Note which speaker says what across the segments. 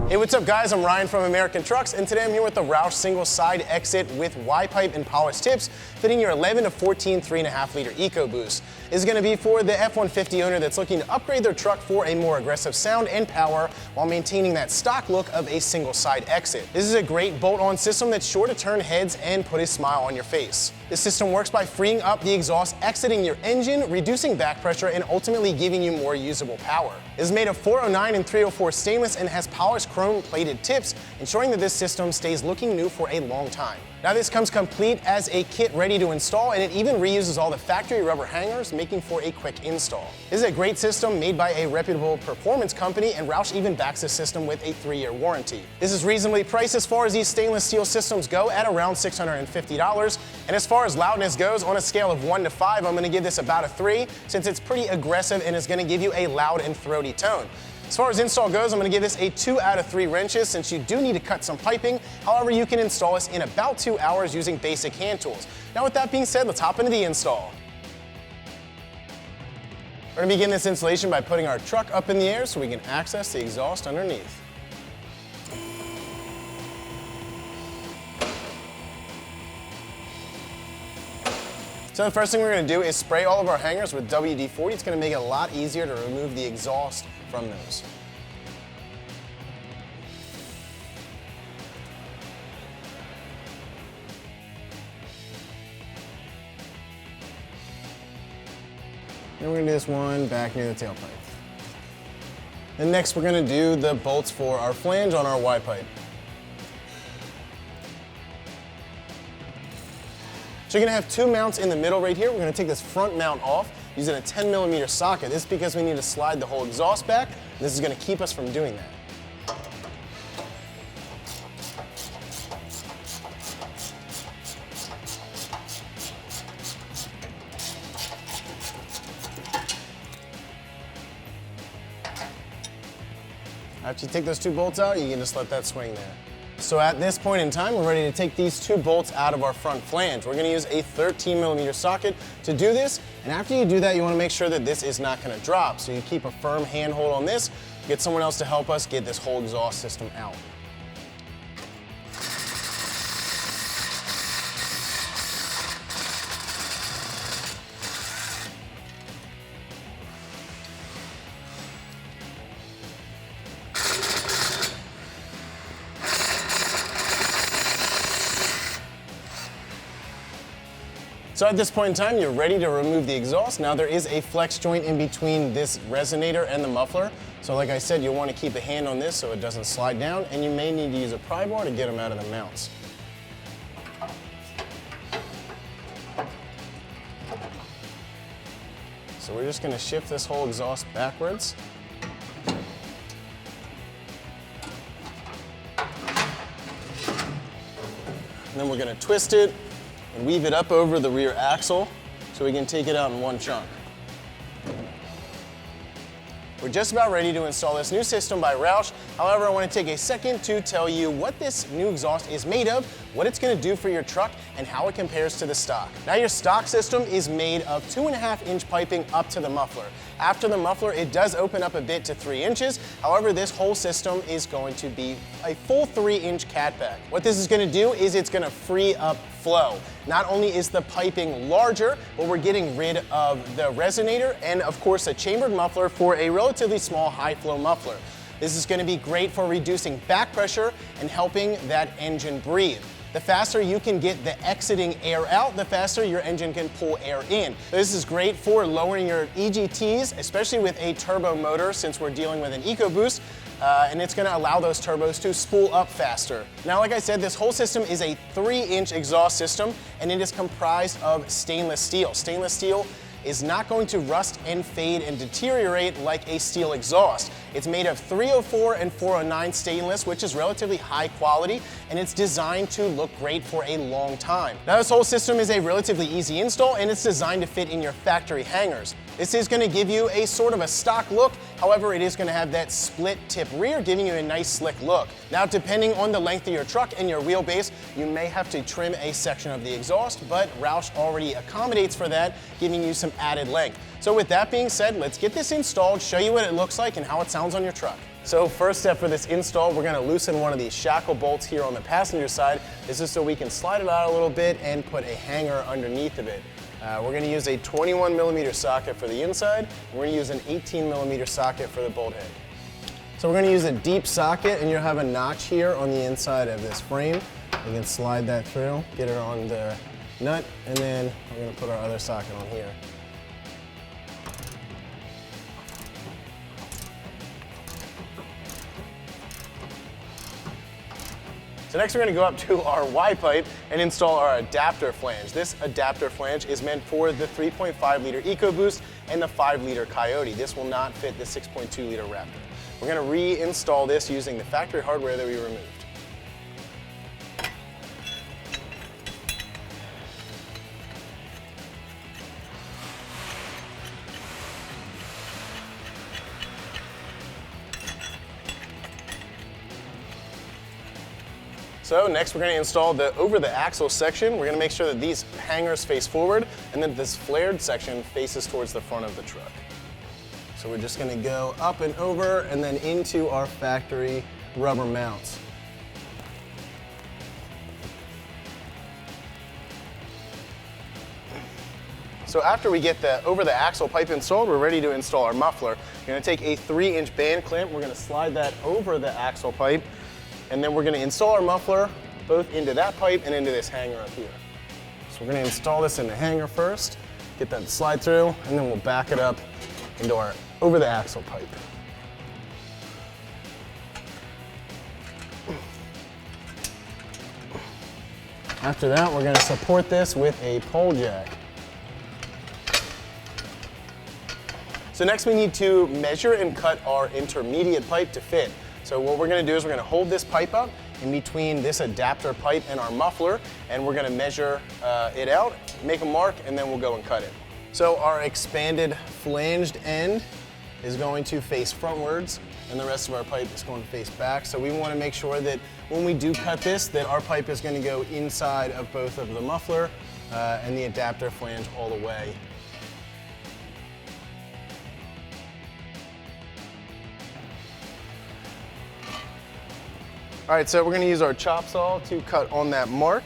Speaker 1: Hey, what's up guys? I'm Ryan from American Trucks, and today I'm here with the Roush single side exit with Y-pipe and polished tips, fitting your 11 to 14 3.5 liter EcoBoost. This is going to be for the F150 owner that's looking to upgrade their truck for a more aggressive sound and power while maintaining that stock look of a single side exit. This is a great bolt-on system that's sure to turn heads and put a smile on your face. This system works by freeing up the exhaust exiting your engine, reducing back pressure, and ultimately giving you more usable power. It is made of 409 and 304 stainless and has polished chrome-plated tips, ensuring that this system stays looking new for a long time. Now this comes complete as a kit ready to install, and it even reuses all the factory rubber hangers, making for a quick install. This is a great system made by a reputable performance company, and Roush even backs this system with a 3-year warranty. This is reasonably priced as far as these stainless steel systems go at around $650. And as far as loudness goes, on a scale of 1 to 5, I'm going to give this about a 3, since it's pretty aggressive and is going to give you a loud and throaty tone. As far as install goes, I'm going to give this a 2 out of 3 wrenches, since you do need to cut some piping. However, you can install this in about 2 hours using basic hand tools. Now with that being said, let's hop into the install. We're going to begin this installation by putting our truck up in the air so we can access the exhaust underneath. So the first thing we're going to do is spray all of our hangers with WD-40. It's going to make it a lot easier to remove the exhaust from those. And we're going to do this one back near the tailpipe. And next we're going to do the bolts for our flange on our Y-pipe. So you're going to have 2 mounts in the middle right here. We're going to take this front mount off using a 10mm socket. This is because we need to slide the whole exhaust back. This is going to keep us from doing that. After you take those 2 bolts out, you can just let that swing there. So at this point in time, we're ready to take these 2 bolts out of our front flange. We're going to use a 13mm socket to do this, and after you do that, you want to make sure that this is not going to drop. So you keep a firm handhold on this, get someone else to help us get this whole exhaust system out. So at this point in time, you're ready to remove the exhaust. Now there is a flex joint in between this resonator and the muffler. So like I said, you'll want to keep a hand on this so it doesn't slide down, and you may need to use a pry bar to get them out of the mounts. So we're just going to shift this whole exhaust backwards. And then we're going to twist it and weave it up over the rear axle so we can take it out in one chunk. We're just about ready to install this new system by Roush. However, I want to take a second to tell you what this new exhaust is made of, what it's going to do for your truck, and how it compares to the stock. Now your stock system is made of 2.5-inch piping up to the muffler. After the muffler, it does open up a bit to 3 inches. However, this whole system is going to be a full 3-inch catback. What this is going to do is it's going to free up flow. Not only is the piping larger, but we're getting rid of the resonator and of course a chambered muffler for a relatively small high flow muffler. This is going to be great for reducing back pressure and helping that engine breathe. The faster you can get the exiting air out, the faster your engine can pull air in. This is great for lowering your EGTs, especially with a turbo motor since we're dealing with an EcoBoost, and it's gonna allow those turbos to spool up faster. Now, like I said, this whole system is a 3-inch exhaust system, and it is comprised of stainless steel. Stainless steel is not going to rust and fade and deteriorate like a steel exhaust. It's made of 304 and 409 stainless, which is relatively high quality, and it's designed to look great for a long time. Now, this whole system is a relatively easy install, and it's designed to fit in your factory hangers. This is gonna give you a sort of a stock look, however, it is gonna have that split tip rear, giving you a nice slick look. Now, depending on the length of your truck and your wheelbase, you may have to trim a section of the exhaust, but Roush already accommodates for that, giving you some added length. So with that being said, let's get this installed, show you what it looks like and how it sounds on your truck. So first step for this install, we're gonna loosen one of these shackle bolts here on the passenger side. This is so we can slide it out a little bit and put a hanger underneath of it. We're gonna use a 21mm socket for the inside, and we're gonna use an 18mm socket for the bolt head. So we're gonna use a deep socket, and you'll have a notch here on the inside of this frame. You can slide that through, get it on the nut, and then we're gonna put our other socket on here. So next we're gonna go up to our Y pipe and install our adapter flange. This adapter flange is meant for the 3.5L EcoBoost and the 5L Coyote. This will not fit the 6.2L Raptor. We're gonna reinstall this using the factory hardware that we removed. So next we're going to install the over the axle section. We're going to make sure that these hangers face forward and that this flared section faces towards the front of the truck. So we're just going to go up and over and then into our factory rubber mounts. So after we get the over the axle pipe installed, we're ready to install our muffler. We're going to take a 3-inch band clamp. We're going to slide that over the axle pipe. And then we're going to install our muffler both into that pipe and into this hanger up here. So we're going to install this in the hanger first, get that to slide through, and then we'll back it up into our over the axle pipe. After that, we're going to support this with a pole jack. So next we need to measure and cut our intermediate pipe to fit. So what we're gonna do is we're gonna hold this pipe up in between this adapter pipe and our muffler, and we're gonna measure it out, make a mark, and then we'll go and cut it. So our expanded flanged end is going to face frontwards, and the rest of our pipe is going to face back. So we wanna make sure that when we do cut this, that our pipe is gonna go inside of both of the muffler and the adapter flange all the way. All right, so we're gonna use our chop saw to cut on that mark.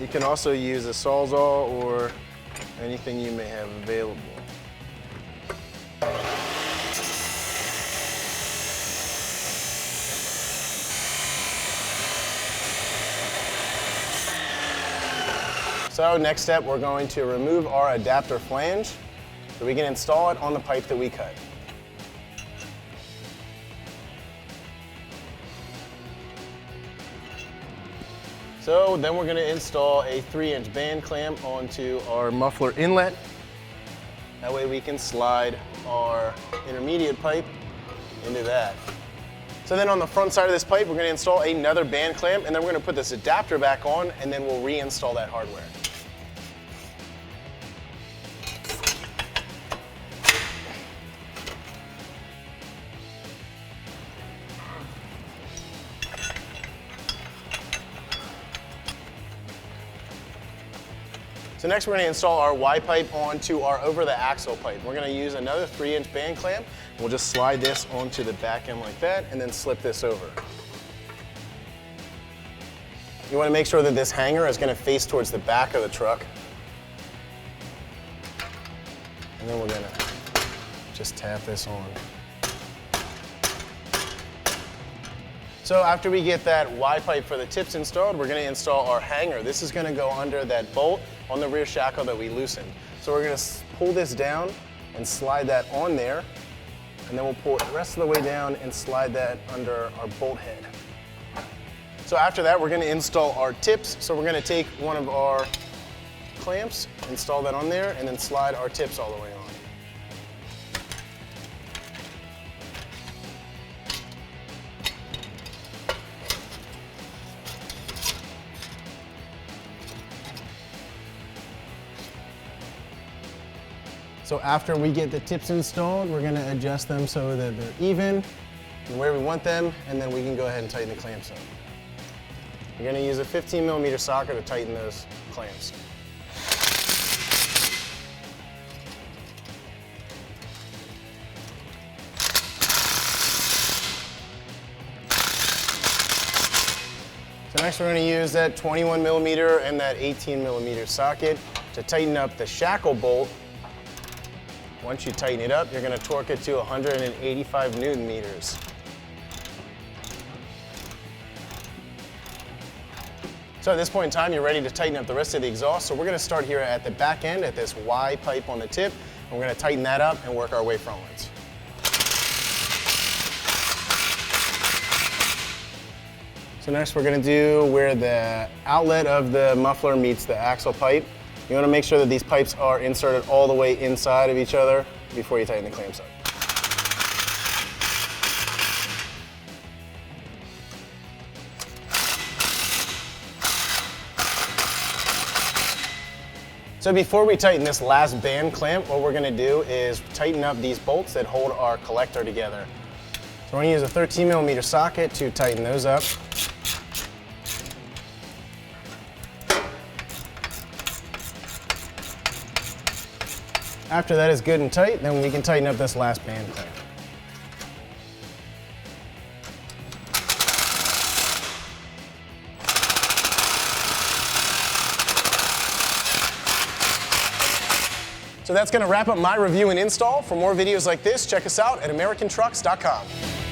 Speaker 1: You can also use a Sawzall or anything you may have available. So next step, we're going to remove our adapter flange so we can install it on the pipe that we cut. So then we're going to install a 3-inch band clamp onto our muffler inlet. That way we can slide our intermediate pipe into that. So then on the front side of this pipe, we're going to install another band clamp, and then we're going to put this adapter back on, and then we'll reinstall that hardware. So next we're going to install our Y pipe onto our over the axle pipe. We're going to use another 3-inch band clamp. We'll just slide this onto the back end like that and then slip this over. You want to make sure that this hanger is going to face towards the back of the truck. And then we're going to just tap this on. So after we get that Y pipe for the tips installed, we're going to install our hanger. This is going to go under that bolt on the rear shackle that we loosened. So we're going to pull this down and slide that on there, and then we'll pull it the rest of the way down and slide that under our bolt head. So after that, we're going to install our tips. So we're going to take one of our clamps, install that on there, and then slide our tips all the way on. So after we get the tips installed, we're going to adjust them so that they're even and where we want them, and then we can go ahead and tighten the clamps up. We're going to use a 15mm socket to tighten those clamps. So next we're going to use that 21mm and that 18mm socket to tighten up the shackle bolt. Once you tighten it up, you're going to torque it to 185 Newton meters. So at this point in time, you're ready to tighten up the rest of the exhaust. So we're going to start here at the back end at this Y pipe on the tip. And we're going to tighten that up and work our way frontwards. So next we're going to do where the outlet of the muffler meets the axle pipe. You want to make sure that these pipes are inserted all the way inside of each other before you tighten the clamps up. So before we tighten this last band clamp, what we're going to do is tighten up these bolts that hold our collector together. So we're going to use a 13mm socket to tighten those up. After that is good and tight, then we can tighten up this last band clamp. So that's going to wrap up my review and install. For more videos like this, check us out at AmericanTrucks.com.